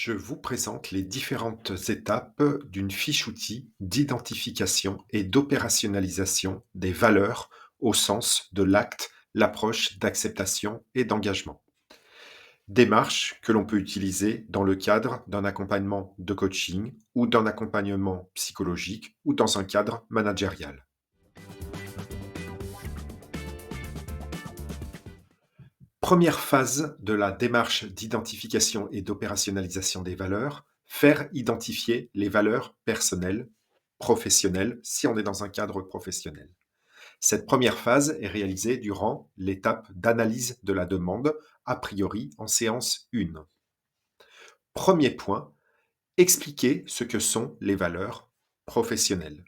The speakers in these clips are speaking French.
Je vous présente les différentes étapes d'une fiche outil d'identification et d'opérationnalisation des valeurs au sens de l'acte, l'approche d'acceptation et d'engagement. Démarche que l'on peut utiliser dans le cadre d'un accompagnement de coaching ou d'un accompagnement psychologique ou dans un cadre managérial. Première phase de la démarche d'identification et d'opérationnalisation des valeurs, faire identifier les valeurs personnelles, professionnelles, si on est dans un cadre professionnel. Cette première phase est réalisée durant l'étape d'analyse de la demande, a priori en séance 1. Premier point, expliquer ce que sont les valeurs professionnelles.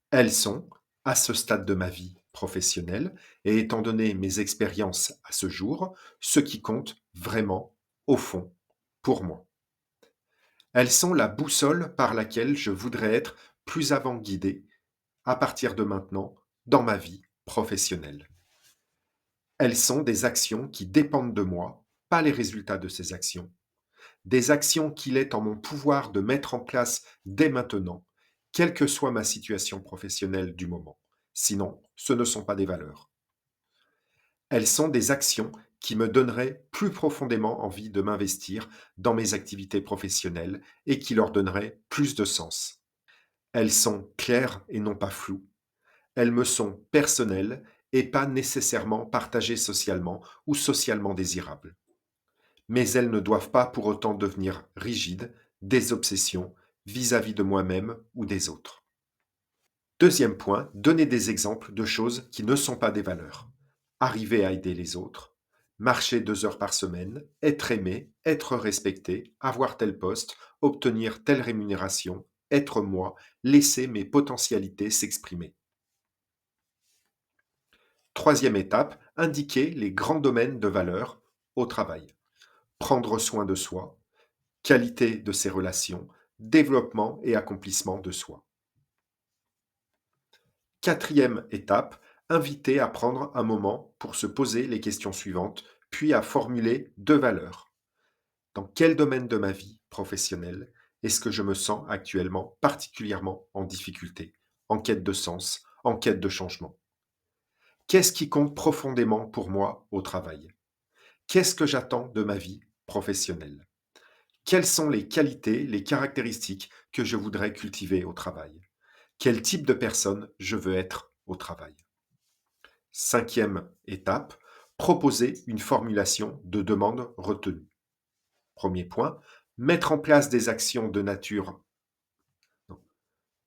Elles sont, à ce stade de ma vie professionnelle, et étant donné mes expériences à ce jour, ce qui compte vraiment, au fond, pour moi. Elles sont la boussole par laquelle je voudrais être plus avant guidé, à partir de maintenant, dans ma vie professionnelle. Elles sont des actions qui dépendent de moi, pas les résultats de ces actions. Des actions qu'il est en mon pouvoir de mettre en place dès maintenant, quelle que soit ma situation professionnelle du moment. Sinon, ce ne sont pas des valeurs. Elles sont des actions qui me donneraient plus profondément envie de m'investir dans mes activités professionnelles et qui leur donneraient plus de sens. Elles sont claires et non pas floues. Elles me sont personnelles et pas nécessairement partagées socialement ou socialement désirables. Mais elles ne doivent pas pour autant devenir rigides, des obsessions vis-à-vis de moi-même ou des autres. Deuxième point, donner des exemples de choses qui ne sont pas des valeurs. Arriver à aider les autres, marcher 2 heures par semaine, être aimé, être respecté, avoir tel poste, obtenir telle rémunération, être moi, laisser mes potentialités s'exprimer. Troisième étape, indiquer les grands domaines de valeur au travail. Prendre soin de soi, qualité de ses relations, développement et accomplissement de soi. Quatrième étape, inviter à prendre un moment pour se poser les questions suivantes, puis à formuler 2 valeurs. Dans quel domaine de ma vie professionnelle est-ce que je me sens actuellement particulièrement en difficulté, en quête de sens, en quête de changement? Qu'est-ce qui compte profondément pour moi au travail? Qu'est-ce que j'attends de ma vie professionnelle? Quelles sont les qualités, les caractéristiques que je voudrais cultiver au travail? Quel type de personne je veux être au travail? Cinquième étape, proposer une formulation de demande retenue. Premier point, mettre en place des actions de nature. Non.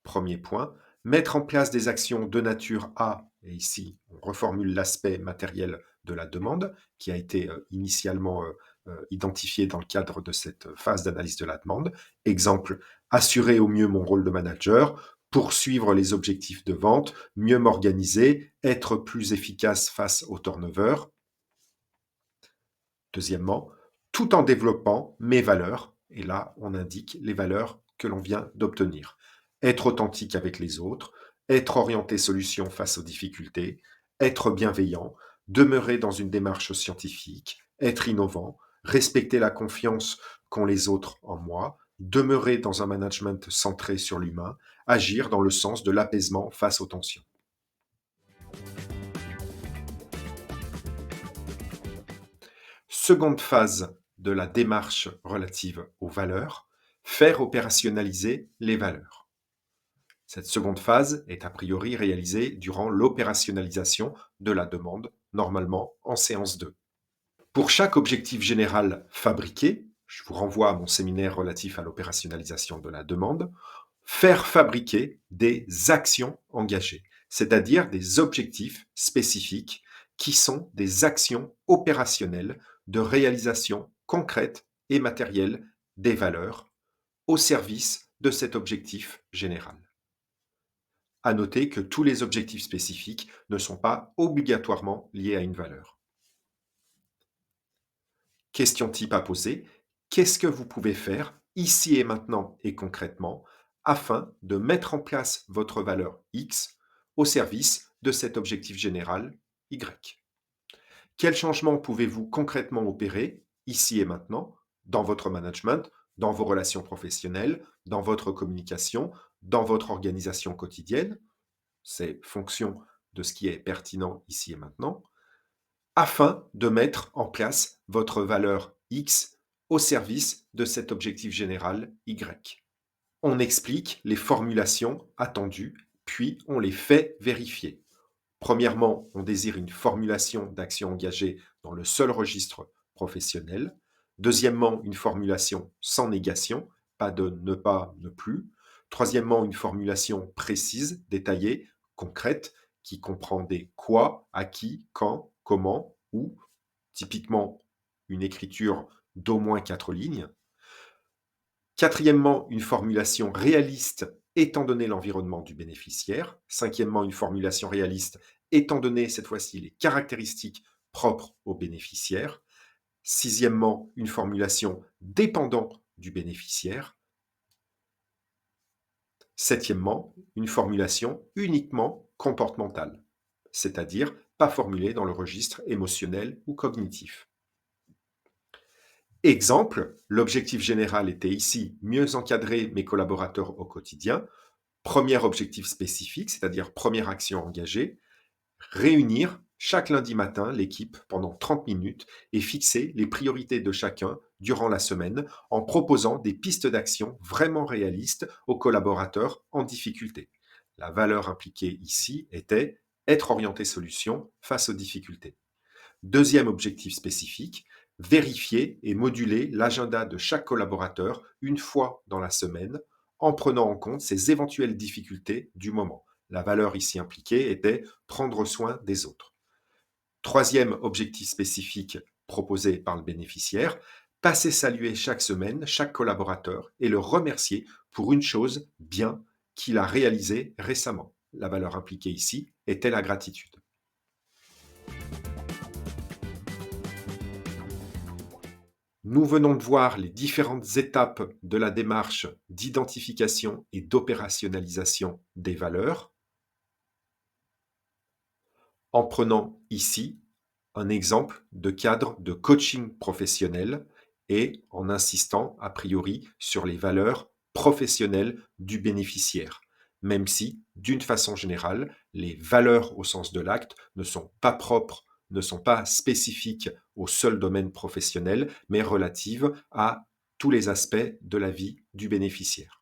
Premier point, mettre en place des actions de nature à, et ici on reformule l'aspect matériel de la demande, qui a été initialement identifié dans le cadre de cette phase d'analyse de la demande. Exemple, assurer au mieux mon rôle de manager, poursuivre les objectifs de vente, mieux m'organiser, être plus efficace face au turnover. Deuxièmement, tout en développant mes valeurs, et là on indique les valeurs que l'on vient d'obtenir. Être authentique avec les autres, être orienté solution face aux difficultés, être bienveillant, demeurer dans une démarche scientifique, être innovant, respecter la confiance qu'ont les autres en moi, demeurer dans un management centré sur l'humain, agir dans le sens de l'apaisement face aux tensions. Seconde phase de la démarche relative aux valeurs, faire opérationnaliser les valeurs. Cette seconde phase est a priori réalisée durant l'opérationnalisation de la demande, normalement en séance 2. Pour chaque objectif général fabriqué, je vous renvoie à mon séminaire relatif à l'opérationnalisation de la demande, faire fabriquer des actions engagées, c'est-à-dire des objectifs spécifiques qui sont des actions opérationnelles de réalisation concrète et matérielle des valeurs au service de cet objectif général. À noter que tous les objectifs spécifiques ne sont pas obligatoirement liés à une valeur. Question type à poser, qu'est-ce que vous pouvez faire ici et maintenant et concrètement afin de mettre en place votre valeur X au service de cet objectif général Y? Quels changements pouvez-vous concrètement opérer ici et maintenant dans votre management, dans vos relations professionnelles, dans votre communication, dans votre organisation quotidienne, c'est fonction de ce qui est pertinent ici et maintenant, afin de mettre en place votre valeur X au service de cet objectif général Y. On explique les formulations attendues, puis on les fait vérifier. Premièrement, on désire une formulation d'action engagée dans le seul registre professionnel. Deuxièmement, une formulation sans négation, pas de ne pas, ne plus. Troisièmement, une formulation précise, détaillée, concrète, qui comprend des quoi, à qui, quand, comment, où, typiquement une écriture d'au moins 4 lignes. Quatrièmement, une formulation réaliste étant donné l'environnement du bénéficiaire. Cinquièmement, une formulation réaliste étant donné cette fois-ci les caractéristiques propres au bénéficiaire. Sixièmement, une formulation dépendant du bénéficiaire. Septièmement, une formulation uniquement comportementale, c'est-à-dire pas formulée dans le registre émotionnel ou cognitif. Exemple, l'objectif général était ici mieux encadrer mes collaborateurs au quotidien. Premier objectif spécifique, c'est-à-dire première action engagée, réunir chaque lundi matin l'équipe pendant 30 minutes et fixer les priorités de chacun durant la semaine en proposant des pistes d'action vraiment réalistes aux collaborateurs en difficulté. La valeur impliquée ici était être orienté solution face aux difficultés. Deuxième objectif spécifique, vérifier et moduler l'agenda de chaque collaborateur une fois dans la semaine en prenant en compte ses éventuelles difficultés du moment. La valeur ici impliquée était prendre soin des autres. Troisième objectif spécifique proposé par le bénéficiaire, passer saluer chaque semaine chaque collaborateur et le remercier pour une chose bien qu'il a réalisée récemment. La valeur impliquée ici était la gratitude. Nous venons de voir les différentes étapes de la démarche d'identification et d'opérationnalisation des valeurs, en prenant ici un exemple de cadre de coaching professionnel et en insistant a priori sur les valeurs professionnelles du bénéficiaire, même si, d'une façon générale, les valeurs au sens de l'acte ne sont pas propres, ne sont pas spécifiques au seul domaine professionnel, mais relatives à tous les aspects de la vie du bénéficiaire.